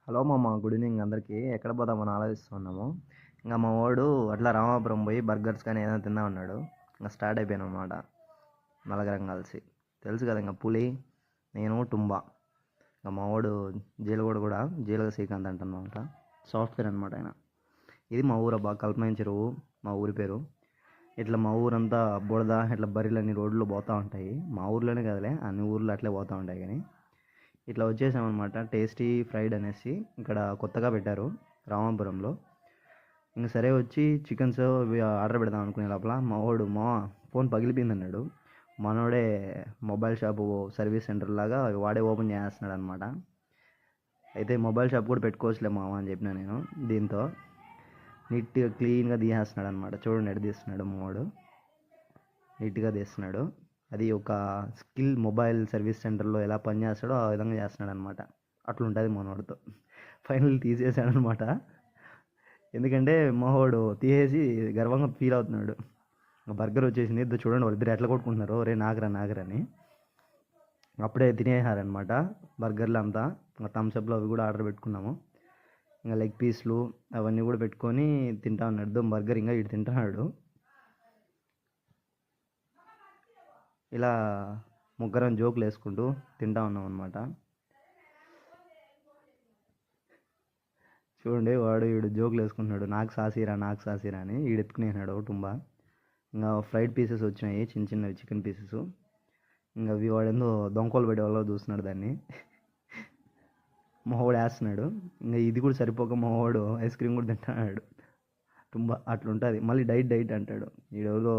Hello మామ, good evening అందరికీ. ఎక్కడ పోదామని ఆలోచిస్తున్నాము. ఇంకా మా వాడు అట్లా రామాపురం పోయి బర్గర్స్ కానీ ఏదైనా తిందా ఉన్నాడు. ఇంకా స్టార్ట్ అయిపోయాను అనమాట నలుగురం కలిసి. తెలుసు కదా, ఇంకా పులి, నేను, టుంబా. ఇంకా మా వాడు కూడా జీలగ శ్రీకాంత్ అంటున్నమాట. సాఫ్ట్వేర్ అనమాట ఆయన. ఇది మా ఊరు అబ్బా, కల్పమైన చెరువు మా ఊరి పేరు. ఇట్లా మా ఊరంతా బుడద, ఇట్లా బర్రెలన్నీ రోడ్లు పోతూ ఉంటాయి. మా ఊర్లోనే కదలే, అన్ని ఊర్లు అట్లే పోతూ ఉంటాయి. కానీ ఇట్లా వచ్చేసామన్నమాట. టేస్టీ ఫ్రైడ్ అనేసి ఇక్కడ కొత్తగా పెట్టారు రామాపురంలో. ఇంక సరే వచ్చి చికెన్స్ ఆర్డర్ పెడదాం అనుకునే లోపల మా ఫోన్ పగిలిపోయింది అన్నాడు. మనోడే మొబైల్ షాపు సర్వీస్ సెంటర్ లాగా వాడే ఓపెన్ చేస్తున్నాడు అనమాట. అయితే మొబైల్ షాప్ కూడా పెట్టుకోవచ్చులే మామ అని చెప్పిన నేను. దీంతో నీట్గా క్లీన్గా తీసేస్తున్నాడు అనమాట. చూడండి ఎడ తీస్తున్నాడు మావాడు, నీట్గా తీస్తున్నాడు. అది ఒక స్కిల్. మొబైల్ సర్వీస్ సెంటర్లో ఎలా పని చేస్తాడో ఆ విధంగా చేస్తున్నాడు అనమాట. అట్లుంటుంది మనోడితో. ఫైనల్ తీసేసాడనమాట. ఎందుకంటే మొహోడు తీసేసి గర్వంగా ఫీల్ అవుతున్నాడు. బర్గర్ వచ్చేసింది. ఇద్దరు చూడండి, వాళ్ళిద్దరు ఎట్లా కొట్టుకుంటున్నారు, ఒరే నాగరని. అప్పుడే తినేసారనమాట బర్గర్లు అంతా. ఇంకా థమ్స్అప్లో అవి కూడా ఆర్డర్ పెట్టుకున్నాము. ఇంకా లెగ్ పీస్లు అవన్నీ కూడా పెట్టుకొని తింటా ఉన్నాడు. బర్గర్ ఇంకా ఇటు తింటున్నాడు. ఇలా ముగ్గురం జోకులు వేసుకుంటూ తింటా ఉన్నాం అనమాట. చూడండి, వీడు జోకులు వేసుకుంటున్నాడు, నాకు సాసిరా అని. వీడు ఎత్తుకునేసినాడు టుంబా. ఇంకా ఫ్రైడ్ పీసెస్ వచ్చినాయి, చిన్న చిన్నవి చికెన్ పీసెస్. ఇంకా అవి వాడేందో దొంగలు పెట్టే వాళ్ళు చూస్తున్నాడు దాన్ని. మొహోడు వేస్తున్నాడు. ఇంకా ఇది కూడా సరిపోక మొహోడు ఐస్ క్రీమ్ కూడా తింటున్నాడు. టుంబా అట్లుంటుంది. మళ్ళీ డైట్ అంటాడు. వీడెవరో